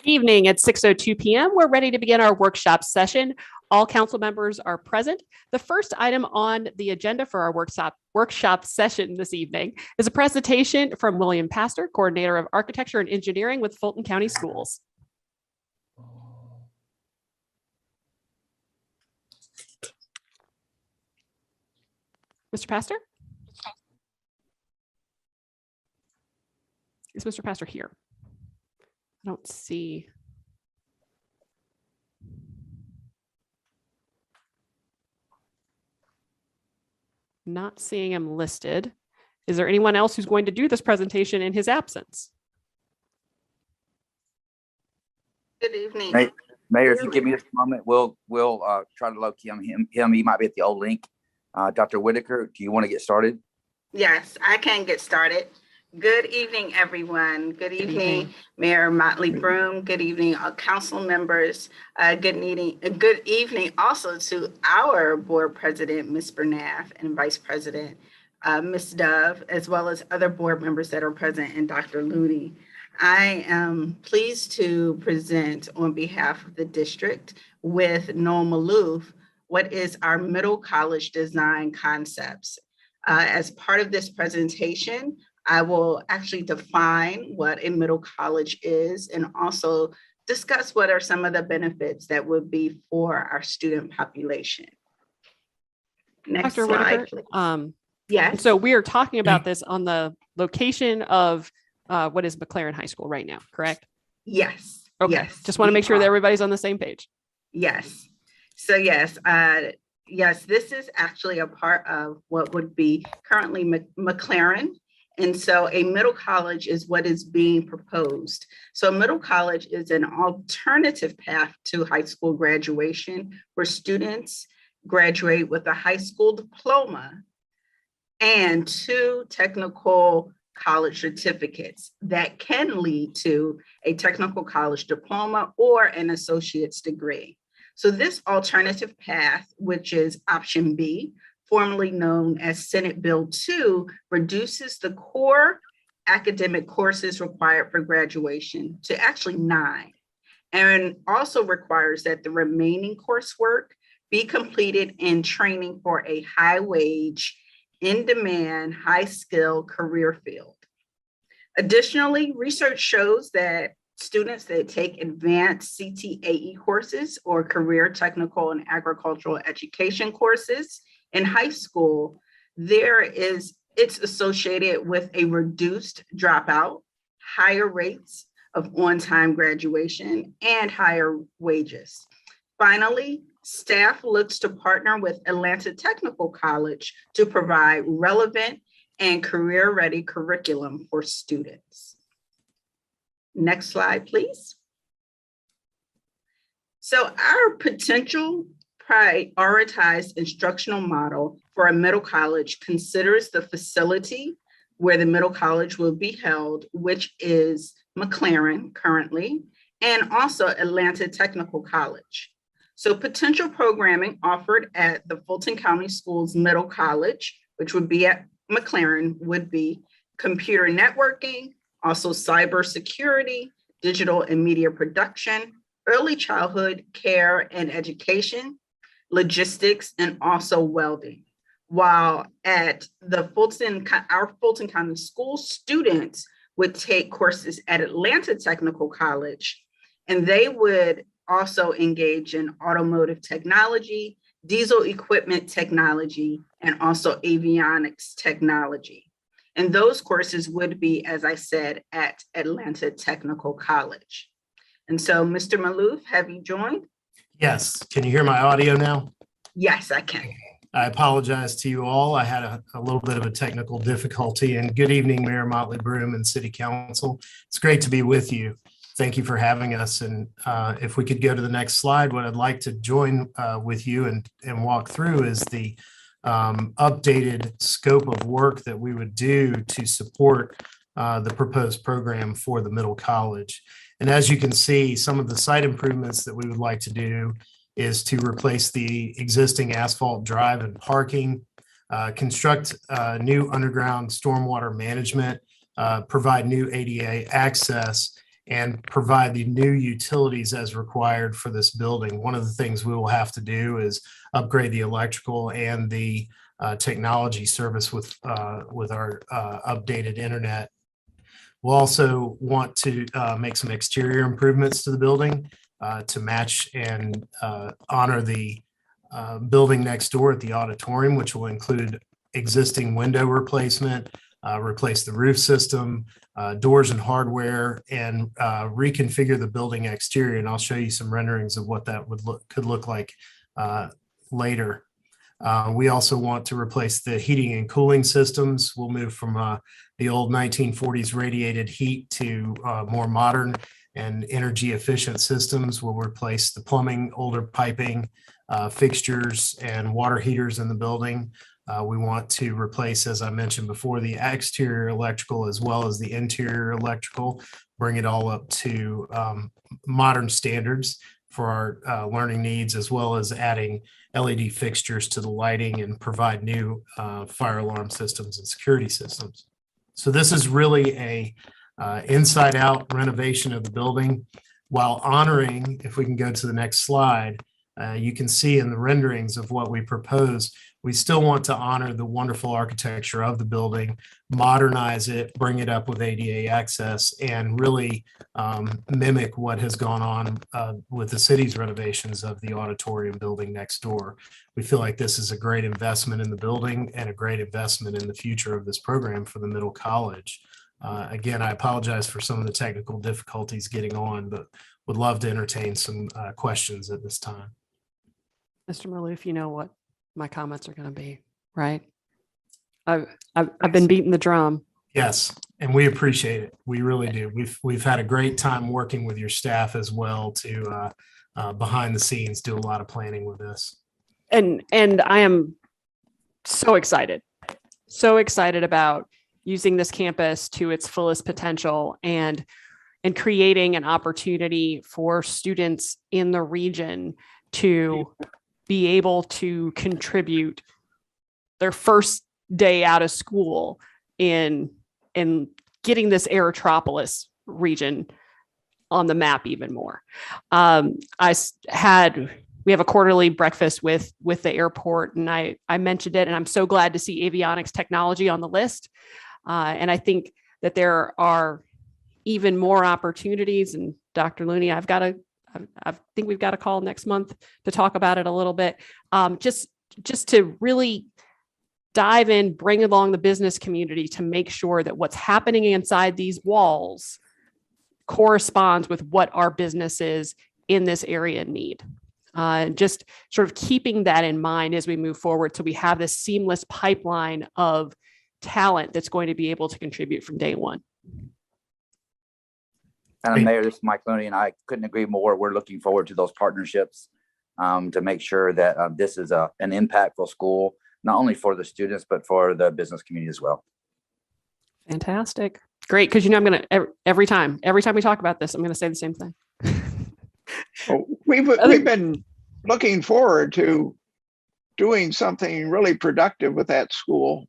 Evening at 6:02 p.m. We're ready to begin our workshop session. All council members are present. The first item on the agenda for our workshop session this evening is a presentation from William Pastor, Coordinator of Architecture and Engineering with Fulton County Schools. Mr. Pastor? Is Mr. Pastor here? I don't see. Not seeing him listed. Is there anyone else who's going to do this presentation in his absence? Good evening. Mayor, if you give me just a moment, we'll try to locate him. He might be at the old link. Dr. Whitaker, do you want to get started? Yes, I can get started. Good evening, everyone. Good evening, Mayor Motley Broom. Good evening, council members. Good evening also to our board president, Ms. Bernath, and vice president, Ms. Dove, as well as other board members that are present, and Dr. Looney. I am pleased to present on behalf of the district with Noel Maloof what is our middle college design concepts. As part of this presentation, I will actually define what a middle college is and also discuss what are some of the benefits that would be for our student population. Next Dr. slide, Whitaker, please. Yes. So we are talking about this on the location of what is McLaren High School right now, correct? Yes. Okay. Yes. Just want to make sure that everybody's on the same page. Yes. So yes, this is actually a part of what would be currently McLaren. And so a middle college is what is being proposed. So middle college is an alternative path to high school graduation where students graduate with a high school diploma and 2 technical college certificates that can lead to a technical college diploma or an associate's degree. So this alternative path, which is option B, formerly known as Senate Bill 2, reduces the core academic courses required for graduation to actually 9, and also requires that the remaining coursework be completed in training for a high-wage, in-demand, high-skill career field. Additionally, research shows that students that take advanced CTAE courses or career technical and agricultural education courses in high school, it's associated with a reduced dropout, higher rates of on-time graduation, and higher wages. Finally, staff looks to partner with Atlanta Technical College to provide relevant and career-ready curriculum for students. Next slide, please. So our potential prioritized instructional model for a middle college considers the facility where the middle college will be held, which is McLaren currently, and also Atlanta Technical College. So potential programming offered at the Fulton County Schools Middle College, which would be at McLaren, would be computer networking, also cybersecurity, digital and media production, early childhood care and education, logistics, and also welding. While at the our Fulton County School students would take courses at Atlanta Technical College, and they would also engage in automotive technology, diesel equipment technology, and also avionics technology. And those courses would be, as I said, at Atlanta Technical College. And so, Mr. Maloof, have you joined? Yes. Can you hear my audio now? Yes, I can. I apologize to you all. I had a little bit of a technical difficulty. And good evening, Mayor Motley Broom and City Council. It's great to be with you. Thank you for having us. And if we could go to the next slide, what I'd like to join with you and walk through is the updated scope of work that we would do to support the proposed program for the middle college. And as you can see, some of the site improvements that we would like to do is to replace the existing asphalt drive and parking, construct new underground stormwater management, provide new ADA access, and provide the new utilities as required for this building. One of the things we will have to do is upgrade the electrical and the technology service with our updated internet. We'll also want to make some exterior improvements to the building to match and honor the building next door at the auditorium, which will include existing window replacement, replace the roof system, doors and hardware, and reconfigure the building exterior. And I'll show you some renderings of what that could look like later. We also want to replace the heating and cooling systems. We'll move from the old 1940s radiated heat to more modern and energy efficient systems. We'll replace the plumbing, older piping, fixtures, and water heaters in the building. We want to replace, as I mentioned before, the exterior electrical as well as the interior electrical, bring it all up to modern standards for our learning needs, as well as adding LED fixtures to the lighting and provide new fire alarm systems and security systems. So this is really a inside out renovation of the building while honoring, if we can go to the next slide, you can see in the renderings of what we propose, we still want to honor the wonderful architecture of the building, modernize it, bring it up with ADA access, and really mimic what has gone on with the city's renovations of the auditorium building next door. We feel like this is a great investment in the building and a great investment in the future of this program for the middle college. Again, I apologize for some of the technical difficulties getting on, but would love to entertain some questions at this time. Mr. Maloof, you know what my comments are going to be, right? I've been beating the drum. Yes, and we appreciate it. We really do. We've had a great time working with your staff as well to behind the scenes do a lot of planning with this. And I am so excited about using this campus to its fullest potential and creating an opportunity for students in the region to be able to contribute their first day out of school in getting this Aerotropolis region on the map even more. We have a quarterly breakfast with the airport, and I mentioned it, and I'm so glad to see avionics technology on the list. And I think that there are even more opportunities. And Dr. Looney, I think we've got a call next month to talk about it a little bit. Just to really dive in, bring along the business community to make sure that what's happening inside these walls corresponds with what our businesses in this area need. Just sort of keeping that in mind as we move forward, so we have this seamless pipeline of talent that's going to be able to contribute from day one. And Mayor, this is Mike Looney, and I couldn't agree more. We're looking forward to those partnerships to make sure that this is an impactful school, not only for the students, but for the business community as well. Fantastic. Great. Because, I'm going to, every time we talk about this, I'm going to say the same thing. Well, we've been looking forward to doing something really productive with that school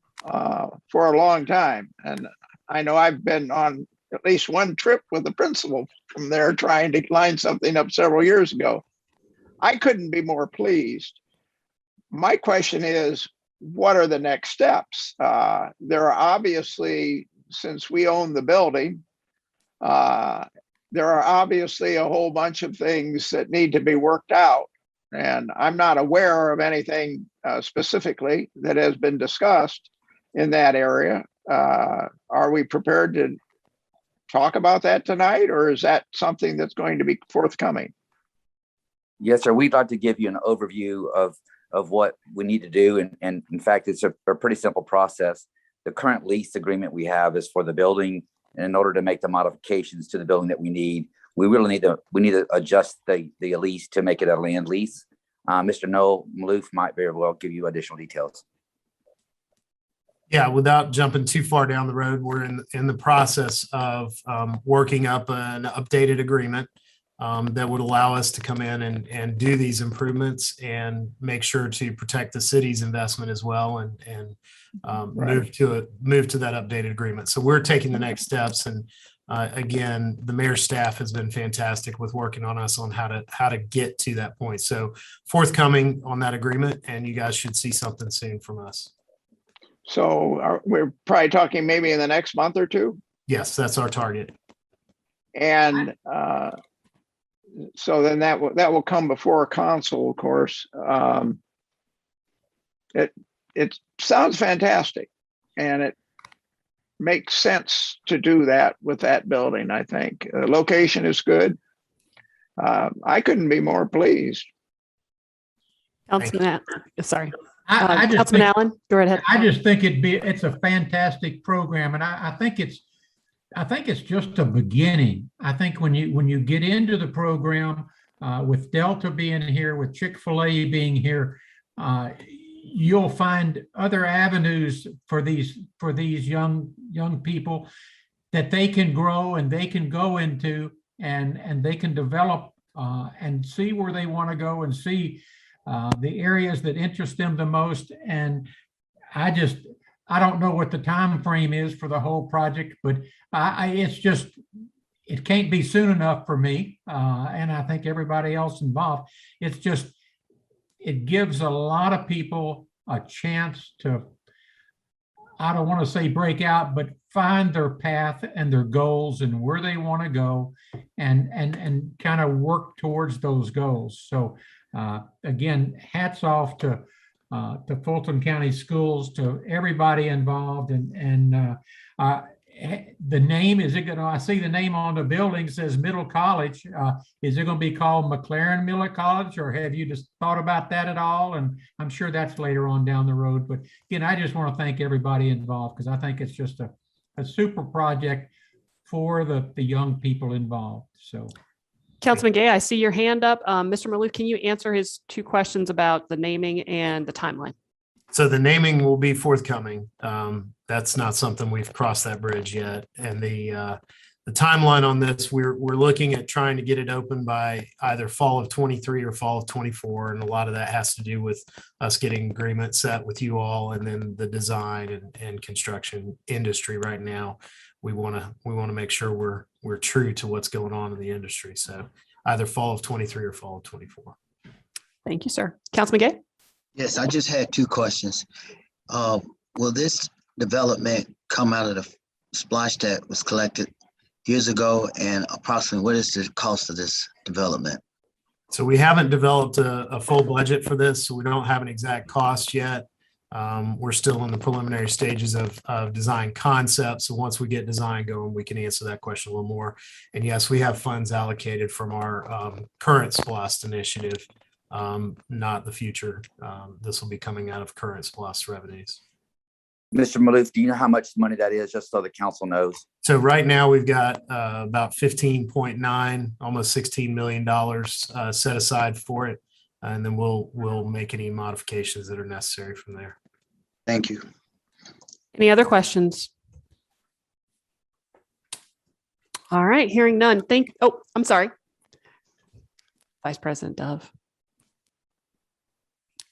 for a long time. And I know I've been on at least one trip with the principal from there trying to line something up several years ago. I couldn't be more pleased. My question is, what are the next steps? There are obviously, since we own the building, there are obviously a whole bunch of things that need to be worked out. And I'm not aware of anything specifically that has been discussed in that area. Are we prepared to talk about that tonight, or is that something that's going to be forthcoming? Yes, sir. We'd like to give you an overview of what we need to do. And in fact, it's a pretty simple process. The current lease agreement we have is for the building. And in order to make the modifications to the building that we need to adjust the lease to make it a land lease. Mr. Noel Maloof might very well give you additional details. Yeah, without jumping too far down the road, we're in the process of working up an updated agreement that would allow us to come in and do these improvements and make sure to protect the city's investment as well, and Right. move to that updated agreement. So we're taking the next steps and again, the mayor's staff has been fantastic with working on us on how to get to that point. So forthcoming on that agreement, and you guys should see something soon from us. So we're probably talking maybe in the next month or two. Yes, that's our target. And so then that will come before council, of course. It sounds fantastic, and it makes sense to do that with that building. I think the location is good. I couldn't be more pleased. Councilman, sorry. I just Councilman think, Allen, go right ahead. I just think it's a fantastic program, and I think it's just a beginning. I think when you get into the program, with Delta being here, with Chick-fil-A being here, you'll find other avenues for these young people that they can grow and they can go into, and they can develop and see where they want to go and see the areas that interest them the most. And I don't know what the time frame is for the whole project, but it can't be soon enough for me, and I think everybody else involved. It gives a lot of people a chance to, I don't want to say break out, but find their path and their goals and where they want to go, and kind of work towards those goals. So again, hats off to Fulton County Schools, to everybody involved, and the name, I see the name on the building says Middle College. Is it going to be called McLaren Middle College, or have you just thought about that at all? And I'm sure that's later on down the road. But again, I just want to thank everybody involved, because I think it's just a super project for the young people involved. So, Councilman Gay, I see your hand up. Mr. Maloof, can you answer his two questions about the naming and the timeline? So the naming will be forthcoming. That's not something we've crossed that bridge yet. And the timeline on this, we're looking at trying to get it open by either fall of 23 or fall of 24. And a lot of that has to do with us getting agreement set with you all, and then the design and construction industry right now. We want to make sure we're true to what's going on in the industry. So either fall of 23 or fall of 24. Thank you, sir. Councilman Gay? Yes, I just had two questions. Will this development come out of the splash that was collected years ago, and approximately what is the cost of this development? So we haven't developed a full budget for this, so we don't have an exact cost yet. We're still in the preliminary stages of design concept. So once we get design going, we can answer that question a little more. And yes, we have funds allocated from our current SPLOST initiative, not the future. This will be coming out of current SPLOST revenues. Mr. Maloof, do you know how much money that is, just so the council knows? So right now we've got about 15.9, almost $16 million set aside for it. And then we'll make any modifications that are necessary from there. Thank you. Any other questions? All right, hearing none. I'm sorry. Vice President Dove.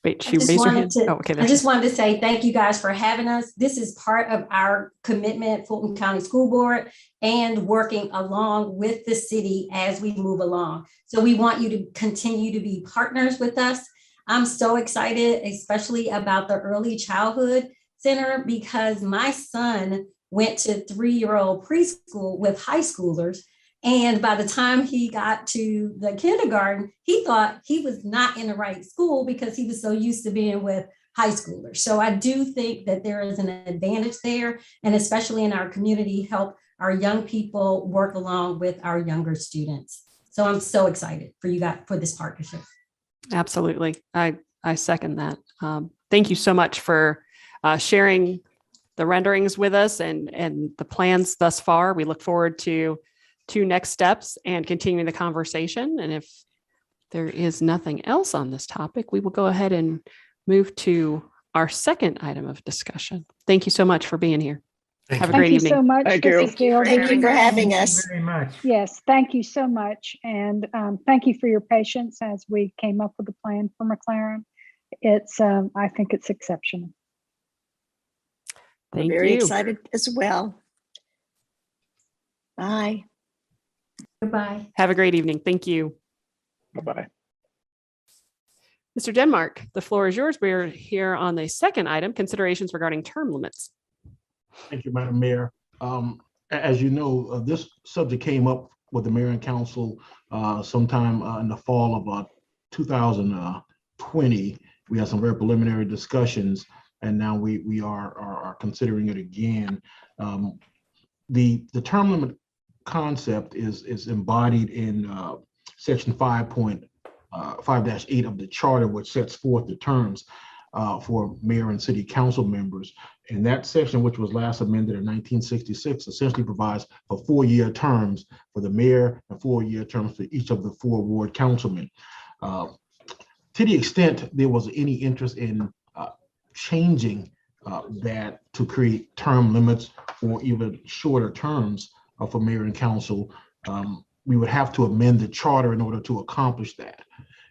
Wait, she raised her hand. I just wanted to say thank you guys for having us. This is part of our commitment, Fulton County School Board, and working along with the city as we move along. So we want you to continue to be partners with us. I'm so excited, especially about the early childhood center, because my son went to 3-year-old preschool with high schoolers. And by the time he got to the kindergarten, he thought he was not in the right school because he was so used to being with high schoolers. So I do think that there is an advantage there, and especially in our community, help our young people work along with our younger students. So I'm so excited for you guys for this partnership. Absolutely. I second that. Thank you so much for sharing the renderings with us and the plans thus far. We look forward to next steps and continuing the conversation. And if there is nothing else on this topic, we will go ahead and move to our second item of discussion. Thank you so much for being here. Have a great evening. Thank you so much. Thank you. Thank you for having us. Thank you very much. Yes, thank you so much. And thank you for your patience as we came up with a plan for McLaren. It's, I think it's exceptional. Thank Very you. excited as well. Bye. Goodbye. Have a great evening. Thank you. Bye-bye. Mr. Denmark, the floor is yours. We're here on the second item, considerations regarding term limits. Thank you, Madam Mayor. As you know, this subject came up with the mayor and council sometime in the fall of 2020. We had some very preliminary discussions, and now we are considering it again. The term limit concept is embodied in section 5.5-8 of the charter, which sets forth the terms for mayor and city council members. And that section, which was last amended in 1966, essentially provides for 4-year terms for the mayor and 4-year terms for each of the 4 ward councilmen. To the extent there was any interest in changing that to create term limits or even shorter terms for mayor and council, we would have to amend the charter in order to accomplish that.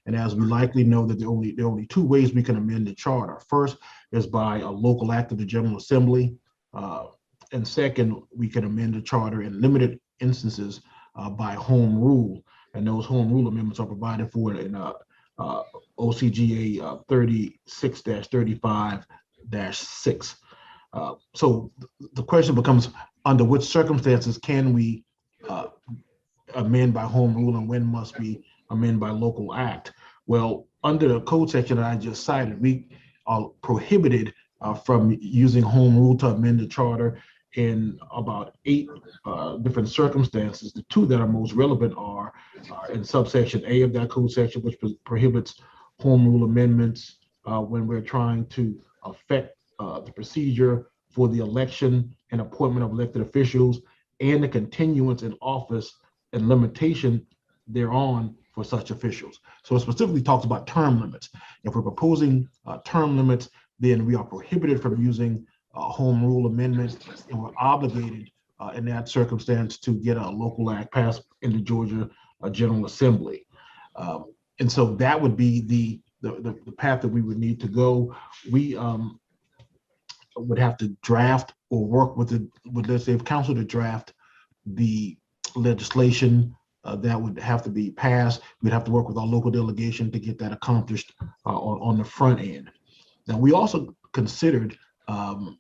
And as we likely know, that there are only 2 ways we can amend the charter. First is by a local act of the General Assembly. And second, we can amend the charter in limited instances by home rule. And those home rule amendments are provided for in OCGA 36-35-6. So the question becomes, under which circumstances can we amend by home rule, and when must we amend by local act? Well, under the code section that I just cited, we are prohibited from using home rule to amend the charter in about 8 different circumstances. The 2 that are most relevant are in subsection A of that code section, which prohibits home rule amendments when we're trying to affect the procedure for the election and appointment of elected officials, and the continuance in office and limitation thereon for such officials. So it specifically talks about term limits. If we're proposing term limits, then we are prohibited from using home rule amendments, and we're obligated in that circumstance to get a local act passed in the Georgia General Assembly. And so that would be the path that we would need to go. We would have to draft or work with the legislative council to draft the legislation that would have to be passed. We'd have to work with our local delegation to get that accomplished on the front end. Now, we also considered, well,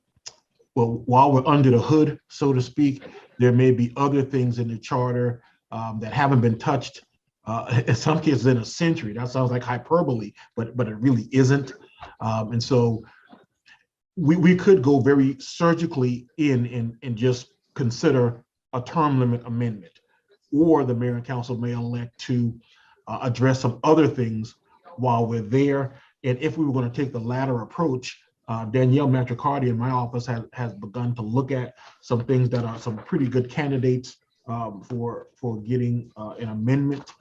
while we're under the hood, so to speak, there may be other things in the charter that haven't been touched in some cases in a century. That sounds like hyperbole, but it really isn't. And so we could go very surgically in and just consider a term limit amendment, or the mayor and council may elect to address some other things while we're there. And if we were going to take the latter approach, Danielle Matricardi in my office has begun to look at some things that are some pretty good candidates for getting an amendment.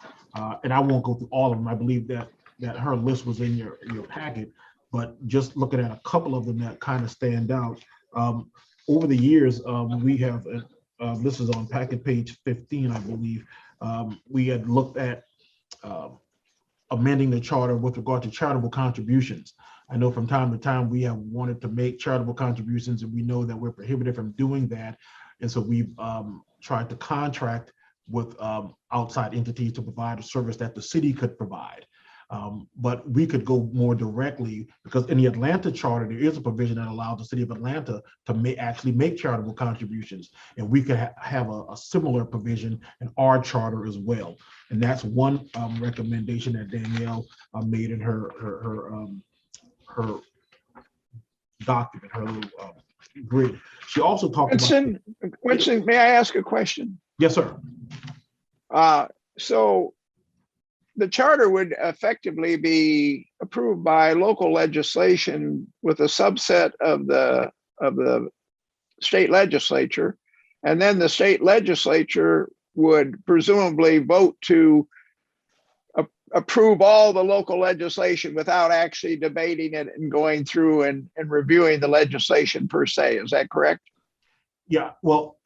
And I won't go through all of them. I believe that her list was in your packet, but just looking at a couple of them that kind of stand out. Over the years, we have, this is on packet page 15, I believe, we had looked at amending the charter with regard to charitable contributions. I know from time to time we have wanted to make charitable contributions, and we know that we're prohibited from doing that. And so we've tried to contract with outside entities to provide a service that the city could provide. But we could go more directly, because in the Atlanta charter, there is a provision that allows the city of Atlanta to actually make charitable contributions. And we could have a similar provision in our charter as well. And that's one recommendation that Danielle made in her document, her little grid. She also talked about— Winston, may I ask a question? Yes, sir. So the charter would effectively be approved by local legislation with a subset of the state legislature, and then the state legislature would presumably vote to approve all the local legislation without actually debating it and going through and reviewing the legislation per se. Is that correct? Yeah, well,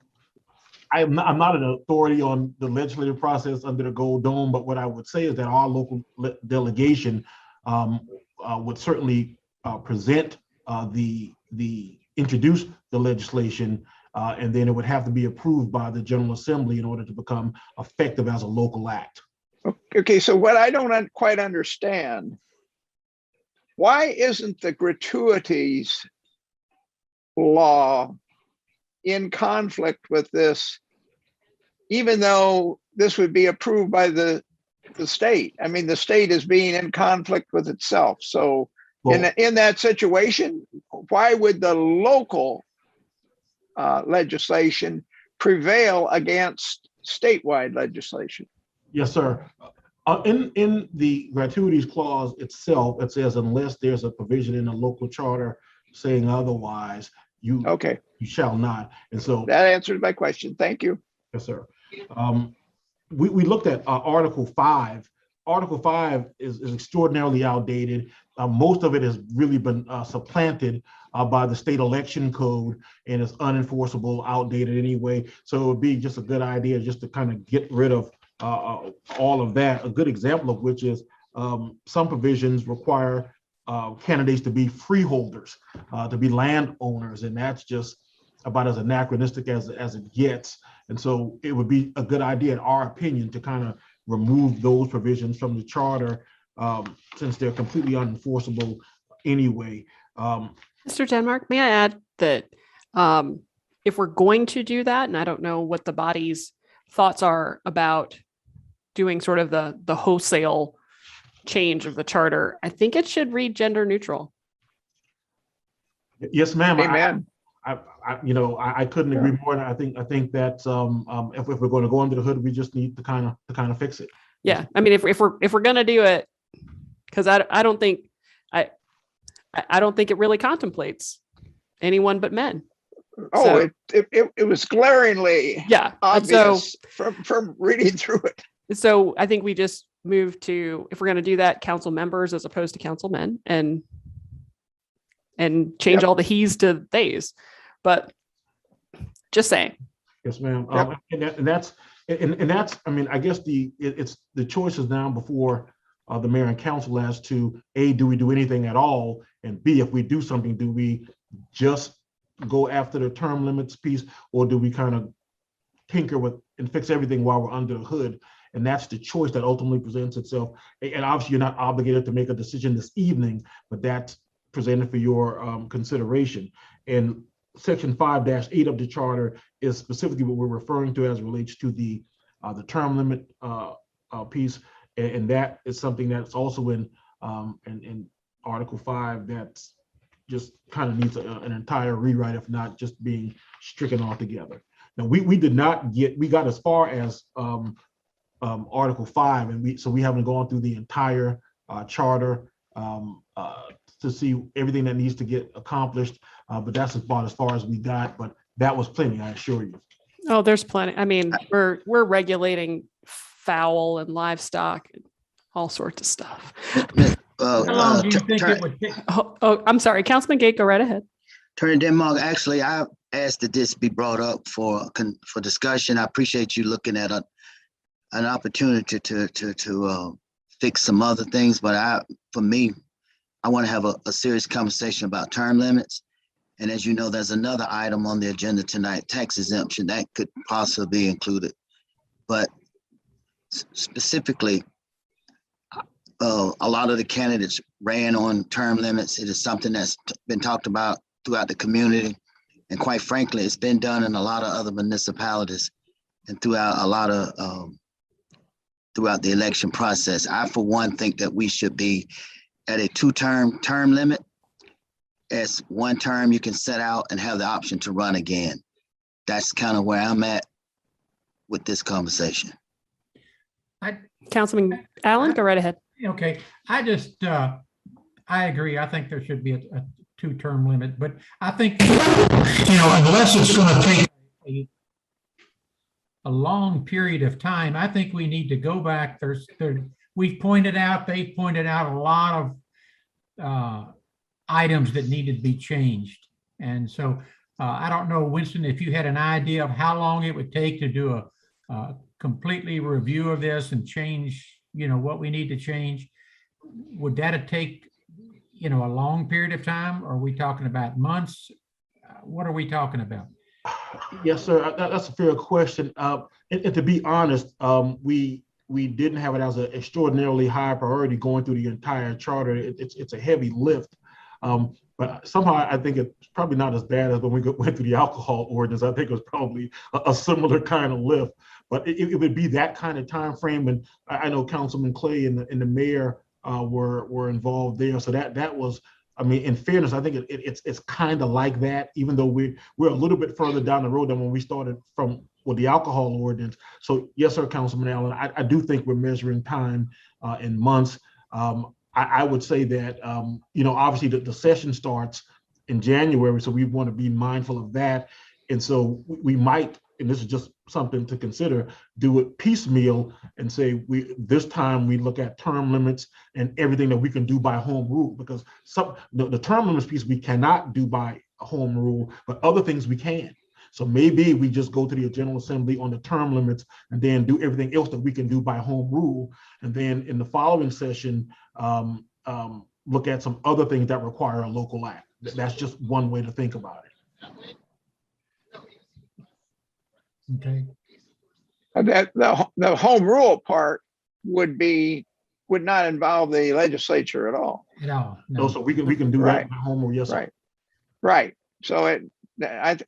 I'm not an authority on the legislative process under the Gold Dome, but what I would say is that our local delegation would certainly present introduce the legislation and then it would have to be approved by the General Assembly in order to become effective as a local act. Okay, so what I don't quite understand, why isn't the gratuities law in conflict with this, even though this would be approved by the state? I mean, the state is being in conflict with itself. So in that situation, why would the local legislation prevail against statewide legislation? Yes, sir. In the gratuities clause itself, it says unless there's a provision in a local charter saying otherwise, you shall not. And so that answers my question. Thank you. Yes, sir. We looked at Article 5. Article 5 is extraordinarily outdated. Most of it has really been supplanted by the state election code, and it's unenforceable, outdated anyway. So it would be just a good idea just to kind of get rid of all of that. A good example of which is some provisions require candidates to be freeholders, to be landowners, and that's just about as anachronistic as it gets. And so it would be a good idea, in our opinion, to kind of remove those provisions from the charter since they're completely unenforceable anyway. Mr. Denmark, may I add that if we're going to do that, and I don't know what the body's thoughts are about doing sort of the wholesale change of the charter, I think it should read gender neutral. Yes, ma'am. Amen. I couldn't agree more. I think that if we're going to go under the hood, we just need to kind of fix it. Yeah, I mean, if we're going to do it, because I don't think it really contemplates anyone but men. Oh, so, it was glaringly obvious from reading through it. So I think we just move to, if we're going to do that, council members as opposed to councilmen, and change all the he's to theys. But just saying. Yes, ma'am. And that's I mean, I guess it's the choice is now before the mayor and council as to A, do we do anything at all, and B, if we do something, do we just go after the term limits piece, or do we kind of tinker with and fix everything while we're under the hood? And that's the choice that ultimately presents itself. And obviously, you're not obligated to make a decision this evening, but that's presented for your consideration. And Section 5-8 of the charter is specifically what we're referring to as relates to the term limit piece, and that is something that's also in Article 5 that's just kind of needs an entire rewrite, if not just being stricken altogether. Now we got as far as Article 5, and we haven't gone through the entire charter to see everything that needs to get accomplished, but that's about as far as we got. But that was plenty, I assure you. Oh, there's plenty. I mean, we're regulating fowl and livestock and all sorts of stuff. How long do you think it would take? Oh, I'm sorry, Councilman Gate, go right ahead. Attorney Denmark, actually, I asked that this be brought up for discussion. I appreciate you looking at an opportunity to fix some other things, but for me, I want to have a serious conversation about term limits. And as you know, there's another item on the agenda tonight, tax exemption, that could possibly be included. But specifically, a lot of the candidates ran on term limits. It is something that's been talked about throughout the community. And quite frankly, it's been done in a lot of other municipalities and throughout throughout the election process. I, for one, think that we should be at a two-term term limit. As one term, you can set out and have the option to run again. That's kind of where I'm at with this conversation. Councilman Allen, go right ahead. Okay, I agree. I think there should be a two-term limit, but I think, unless it's going to take a long period of time, I think we need to go back. They've pointed out a lot of items that needed to be changed. And so I don't know, Winston, if you had an idea of how long it would take to do a completely review of this and change, what we need to change. Would that take, a long period of time? Or are we talking about months? What are we talking about? Yes, sir. That's a fair question. And to be honest, we didn't have it as an extraordinarily high priority going through the entire charter. It's a heavy lift. But somehow I think it's probably not as bad as when we went through the alcohol ordinance. I think it was probably a similar kind of lift. But it would be that kind of time frame. And I know Councilman Clay and the mayor were involved there. So that was, I mean, in fairness, I think it's kind of like that, even though we're a little bit further down the road than when we started with the alcohol ordinance. So yes, sir, Councilman Allen, I do think we're measuring time in months. I would say that, obviously the session starts in January, so we want to be mindful of that. And so we might, and this is just something to consider, do it piecemeal and say this time we look at term limits and everything that we can do by home rule, because the term limits piece we cannot do by home rule, but other things we can. So maybe we just go to the General Assembly on the term limits and then do everything else that we can do by home rule. And then in the following session, look at some other things that require a local act. That's just one way to think about it. Okay. That the home rule part would not involve the legislature at all. No. So we can do that by home rule. Yes, sir. Right. So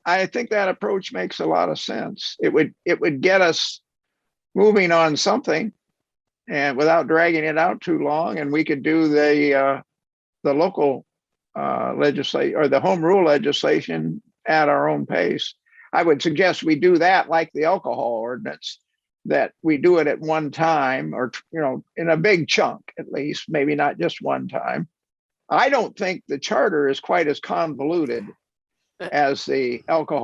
I think that approach makes a lot of sense. It would get us moving on something, and without dragging it out too long, and we could do the local legislation or the home rule legislation at our own pace. I would suggest we do that like the alcohol ordinance, that we do it at one time, or in a big chunk at least, maybe not just one time. I don't think the charter is quite as convoluted as the alcohol